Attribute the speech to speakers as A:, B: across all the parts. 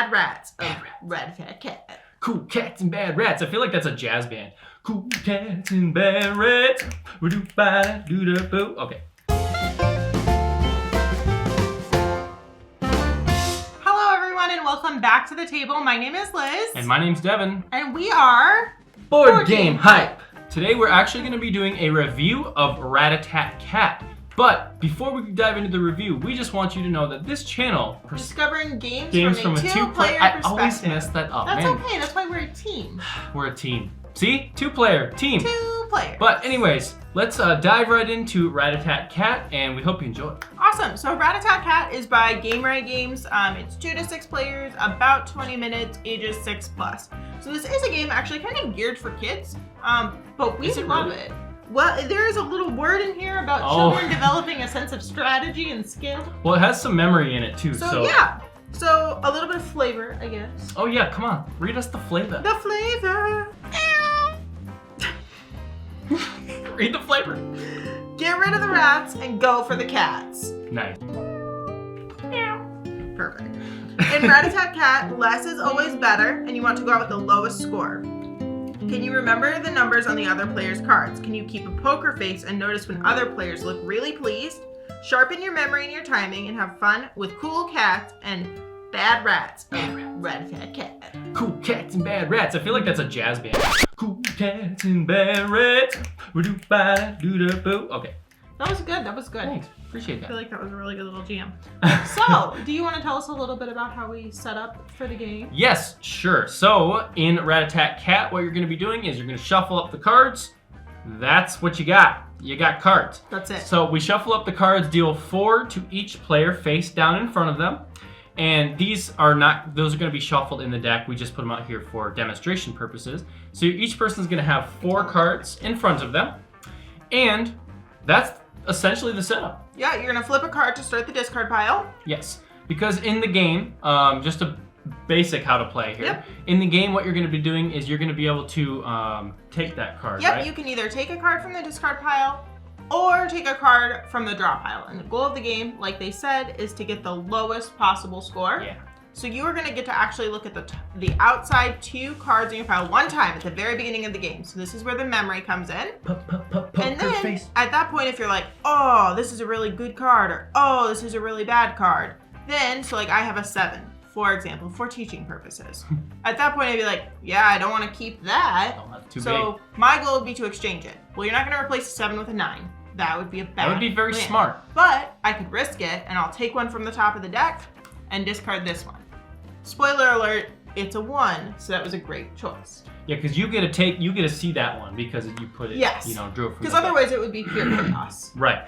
A: bad rats of Rat-a-Tat.
B: Cool cats and bad rats. I feel like that's a jazz band. Cool cats and bad rats. Do-ba-da-do-da-boo. Okay.
A: Hello, everyone, and welcome back to the table. My name is Liz.
B: And my name's Devon.
A: And we are...
B: BoardGameHype. Today we're actually going to be doing a review of Rat-a-Tat. But before we dive into the review, we just want you to know that this channel...
A: Discovering games from a two-player perspective.
B: I always mess that up,
A: That's
B: man.
A: okay, that's why we're a team.
B: We're a team. See? Two-player team.
A: Two players.
B: But anyways, let's dive right into Rat-a-Tat, and we hope you enjoy.
A: Awesome. So Rat-a-Tat is by Game Right Games. It's 2 to 6 players, about 20 minutes, ages 6+. So this is a game actually kind of geared for kids, but we love it. Well, there is a little word in here about children developing a sense of strategy and skill.
B: Well, it has some memory in it too. So
A: yeah. So a little bit of flavor, I guess.
B: Oh yeah, come on. Read us the flavor.
A: The flavor.
B: Read the flavor.
A: Get rid of the rats and go for the cats.
B: Nice.
A: Perfect. In Rat-a-Tat, less is always better, and you want to go out with the lowest score. Can you remember the numbers on the other player's cards? Can you keep a poker face and notice when other players look really pleased? Sharpen your memory and your timing and have fun with cool cats and bad rats. Rat-a-Tat.
B: Cool cats and bad rats. I feel like that's a jazz band. Cool cats and bad rats. Do-ba-da-do-da-boo. Okay.
A: That was good. That was good.
B: Thanks. Appreciate
A: I
B: that.
A: feel like that was a really good little jam. So, do you want to tell us a little bit about how we set up for the game?
B: Yes, sure. So, in Rat-a-Tat, what you're going to be doing is you're going to shuffle up the cards. That's what you got. You got cards.
A: That's it.
B: So, we shuffle up the cards, deal 4 to each player face down in front of them. And those are going to be shuffled in the deck. We just put them out here for demonstration purposes. So, each person's going to have 4 cards in front of them. And that's essentially the setup.
A: Yeah, you're going to flip a card to start the discard pile.
B: Yes, because in the game, just a basic how to play here.
A: Yep.
B: In the game, what you're going to be doing is you're going to be able to take that card,
A: Yep,
B: right?
A: you can either take a card from the discard pile or take a card from the draw pile. And the goal of the game, like they said, is to get the lowest possible score.
B: Yeah.
A: So you are going to get to actually look at the outside 2 cards in your pile one time at the very beginning of the game. So this is where the memory comes in. And then at that point, if you're like, oh, this is a really good card, or oh, this is a really bad card, then, so like I have a 7, for example, for teaching purposes. At that point, I'd be like, yeah, I don't want to keep that.
B: Oh, that's too
A: So
B: big.
A: my goal would be to exchange it. Well, you're not going to replace a 7 with a 9. That would be a bad
B: That would be very
A: plan.
B: smart.
A: But I could risk it, and I'll take one from the top of the deck and discard this one. Spoiler alert, it's a 1, so that was a great choice.
B: Yeah, because you get to see that one because you put it,
A: Yes.
B: drew it from
A: Because
B: the deck.
A: otherwise it would be pure chaos.
B: Right.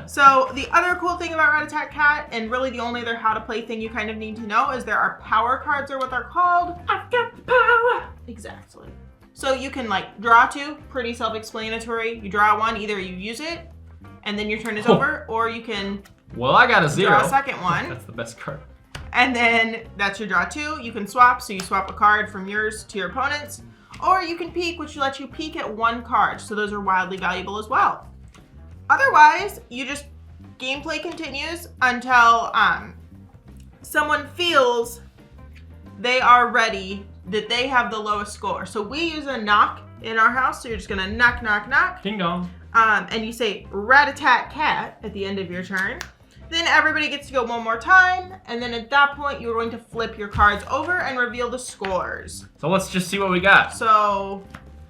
A: So the other cool thing about Rat-a-Tat, and really the only other how to play thing you kind of need to know, is there are power cards, or what they're called. I've got the power. Exactly. So you can draw 2, pretty self-explanatory. You draw 1, either you use it, and then your turn is over, or you can
B: Well, I got a 0.
A: draw a second one.
B: That's the best card.
A: And then that's your draw 2. You can swap, so you swap a card from yours to your opponent's. Or you can peek, which lets you peek at 1 card. So those are wildly valuable as well. Otherwise, you just gameplay continues until someone feels they are ready, that they have the lowest score. So we use a knock in our house. So you're just gonna knock, knock, knock.
B: Ding dong.
A: And you say Rat-a-Tat at the end of your turn. Then everybody gets to go one more time, and then at that point, you're going to flip your cards over and reveal the scores.
B: So let's just see what we got.
A: So,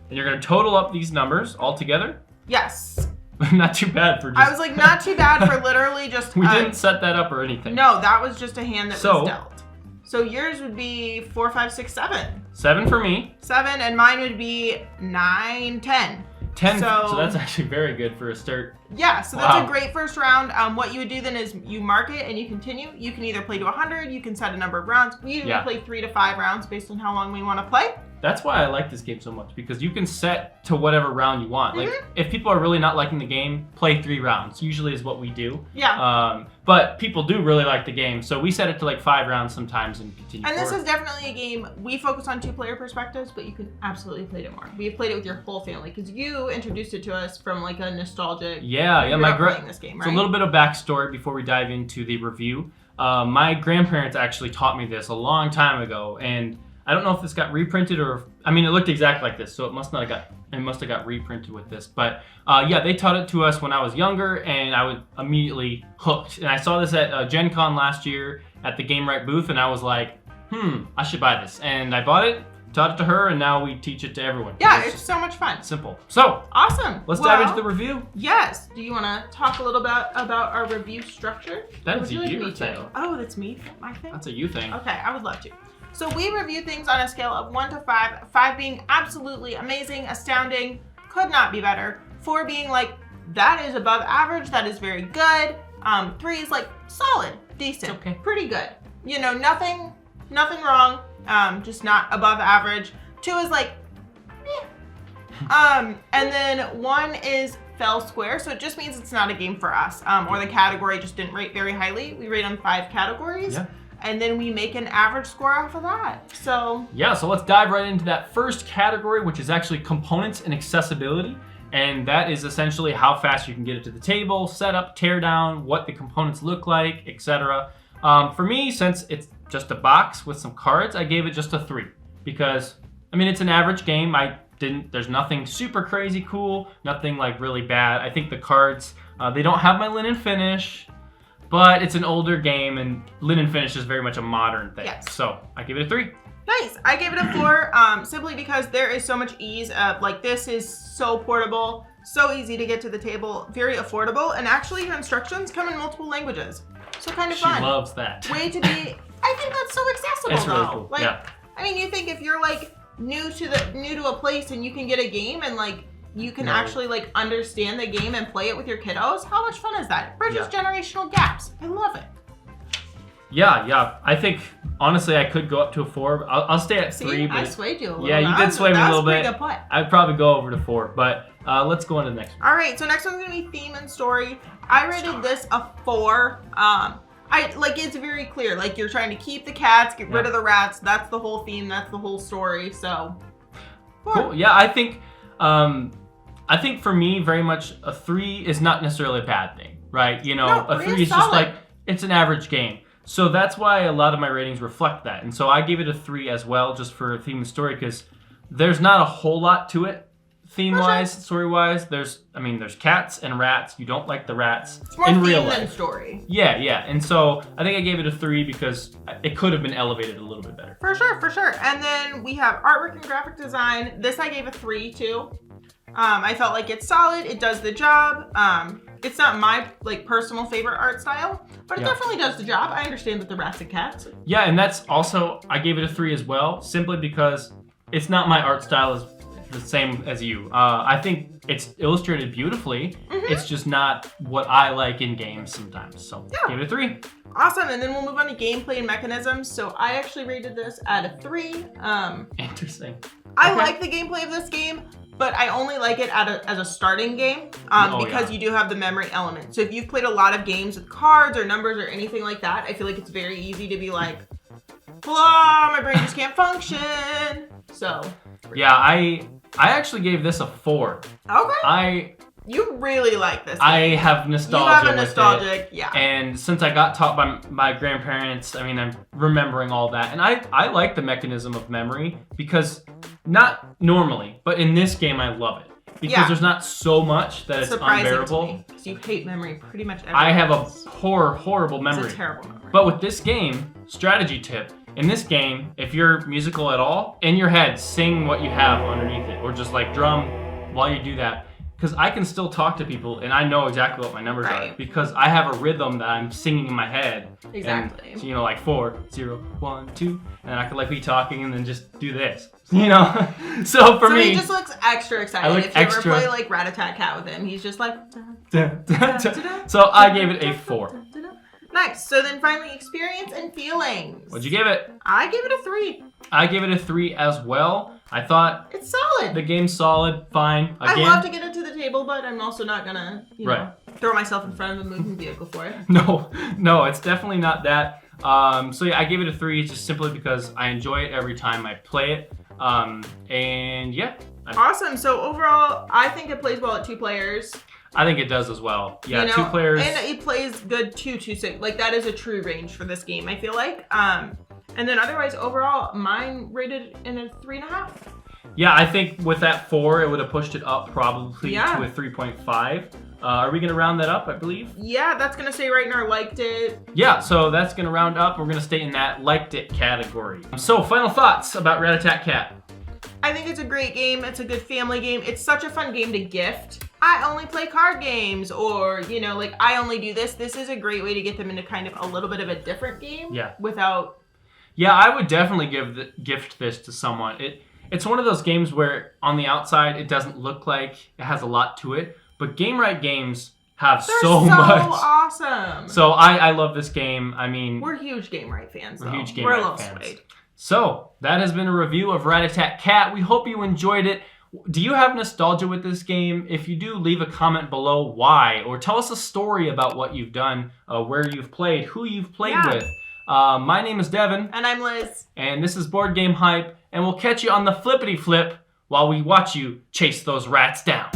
B: And you're going to total up these numbers all together.
A: yes.
B: Not too bad for just...
A: I was like, not too bad for literally just...
B: We didn't set that up or anything.
A: No, that was just a hand that was dealt. So yours would be 4, 5, 6, 7.
B: 7 for me.
A: 7, and mine would be 9, 10.
B: 10, so that's actually very good for a start.
A: Yeah, so that's a great first round. What you would do then is you mark it and you continue. You can either play to 100, you can set a number of rounds. We usually play 3 to 5 rounds based on how long we want to play.
B: That's why I like this game so much, because you can set to whatever round you want. Like, if people are really not liking the game, play 3 rounds. Usually is what we do.
A: Yeah.
B: But people do really like the game, so we set it to like 5 rounds sometimes and continue
A: And
B: forward.
A: this is definitely a game, we focus on 2-player perspectives, but you can absolutely play it more. We've played it with your whole family, because you introduced it to us from like a nostalgic...
B: Yeah, my
A: playing this game, right?
B: So a little bit of backstory before we dive into the review. My grandparents actually taught me this a long time ago, and I don't know if this got reprinted or, I mean, it looked exactly like this, so it must have got reprinted with this. But yeah, they taught it to us when I was younger, and I was immediately hooked. And I saw this at Gen Con last year at the GameHype booth, and I was like, I should buy this. And I bought it, taught it to her, and now we teach it to everyone.
A: Yeah, it's so much fun.
B: Simple. So
A: awesome.
B: Let's dive into the review.
A: Yes. Do you want to talk a little bit about our review structure?
B: That is a you thing.
A: Oh, that's me. My thing.
B: That's a you thing.
A: Okay, I would love to. So we review things on a scale of 1 to 5. 5 being absolutely amazing, astounding, could not be better. 4 being like that is above average, that is very good. 3 is like solid, decent,
B: okay,
A: pretty good. You know, nothing wrong. Just not above average. 2 is like, and then 1 is fell square, so it just means it's not a game for us, or the category just didn't rate very highly. We rate on 5 categories, and then we make an average score off of that. So
B: yeah, so let's dive right into that first category, which is actually components and accessibility, and that is essentially how fast you can get it to the table, setup, tear down, what the components look like, etc. For me, since it's just a box with some cards, I gave it just a 3 because, I mean, it's an average game. There's nothing super crazy cool, nothing like really bad. I think the cards, they don't have my linen finish, but it's an older game and linen finish is very much a modern thing.
A: Yes.
B: So I give it a 3.
A: Nice. I gave it a 4, simply because there is so much ease. Like this is so portable, so easy to get to the table, very affordable, and actually your instructions come in multiple languages. So kind of fun.
B: She loves that.
A: Way to be. I think that's so accessible
B: It's
A: though.
B: really cool.
A: Like,
B: yeah.
A: I mean, you think if you're like new to a place and you can get a game and like you can actually like understand the game and play it with your kiddos, how much fun is that? It bridges generational gaps. I love it.
B: Yeah. I think honestly I could go up to a 4. I'll stay at 3. But
A: I swayed you a little.
B: Yeah, you did sway me a little bit.
A: Good putt.
B: I'd probably go over to 4, but let's go on to the next one.
A: All right, so next one's gonna be theme and story. I rated this a 4. It's very clear. Like you're trying to keep the cats, get rid of the rats. That's the whole theme. That's the whole story. So 4.
B: Cool. Yeah, I think for me, very much a 3 is not necessarily a bad thing, right? You know,
A: No,
B: a 3 is just like, it's an average game. So that's why a lot of my ratings reflect that. And so I gave it a 3 as well, just for theme and story, because there's not a whole lot to it, theme-wise, story-wise. There's cats and rats. You don't like the rats
A: it's more
B: in
A: theme
B: real life.
A: than story.
B: Yeah. And so I think I gave it a 3 because it could have been elevated a little bit better.
A: For sure. And then we have artwork and graphic design. This I gave a 3 too. I felt like it's solid. It does the job. It's not my like personal favorite art style, but it definitely does the job. I understand that the rats and cats.
B: Yeah, and that's also, I gave it a 3 as well, simply because it's not my art style as the same as you. I think it's illustrated beautifully. It's just not what I like in games sometimes. So give it a 3.
A: Awesome, and then we'll move on to gameplay and mechanisms. So I actually rated this at a 3.
B: Interesting.
A: I like the gameplay of this game, but I only like it as a starting game because you do have the memory element. So if you've played a lot of games with cards or numbers or anything like that, I feel like it's very easy to be like, blah, my brain just can't function. So
B: yeah, I actually gave this a 4.
A: Okay. You really like this game.
B: I have nostalgia.
A: You have a nostalgic, yeah.
B: And since I got taught by my grandparents, I mean, I'm remembering all that. And I like the mechanism of memory because, not normally, but in this game I love it. Because there's not so much that it's unbearable.
A: Because you hate memory pretty much everything.
B: I have a horrible memory.
A: It's a terrible memory.
B: But with this game, strategy tip, in this game, if you're musical at all, in your head, sing what you have underneath it. Or just like drum while you do that. Because I can still talk to people and I know exactly what my numbers are. Because I have a rhythm that I'm singing in my head.
A: Exactly.
B: And, so, like 4, 0, 1, 2. And I could like be talking and then just do this. You know? So for me.
A: He just looks extra excited. If you ever play like Rat-a-Tat cat with him, he's just like.
B: So I gave it a 4.
A: Nice. So then finally, experience and feelings.
B: What'd you give it?
A: I gave it a 3.
B: I gave it a 3 as well. I thought
A: it's solid.
B: The game's solid, fine. Again,
A: I love to get it to the table, but I'm also not gonna, you know, throw myself in front of a moving vehicle for it.
B: No, it's definitely not that. So yeah, I gave it a 3 just simply because I enjoy it every time I play it. And yeah.
A: Awesome. So overall, I think it plays well at 2 players.
B: I think it does as well. Yeah,
A: you know,
B: 2 players.
A: And it plays good 2-6. Like, that is a true range for this game, I feel like. And then otherwise, overall, mine rated in a 3.5.
B: Yeah, I think with that 4, it would have pushed it up probably
A: Yeah.
B: to a 3.5. Are we going to round that up, I believe?
A: Yeah, that's going to stay right in our liked it.
B: Yeah, so that's going to round up. We're going to stay in that liked it category. So, final thoughts about Rat-a-Tat.
A: I think it's a great game. It's a good family game. It's such a fun game to gift. I only play card games, or, you know, like, I only do this. This is a great way to get them into kind of a little bit of a different game.
B: Yeah.
A: Without...
B: Yeah, I would definitely gift this to someone. It's one of those games where on the outside it doesn't look like it has a lot to it, but GameRype games have so much.
A: They're so awesome.
B: So I love this game. I mean,
A: we're huge GameRype fans, though.
B: We're huge
A: We're a
B: GameRype
A: little
B: fans.
A: swayed.
B: So that has been a review of Rat-a-Tat. We hope you enjoyed it. Do you have nostalgia with this game? If you do, leave a comment below why, or tell us a story about what you've done, where you've played, who you've played with. My name is Devon.
A: And I'm Liz.
B: And this is BoardGameHype. And we'll catch you on the flippity flip while we watch you chase those rats down.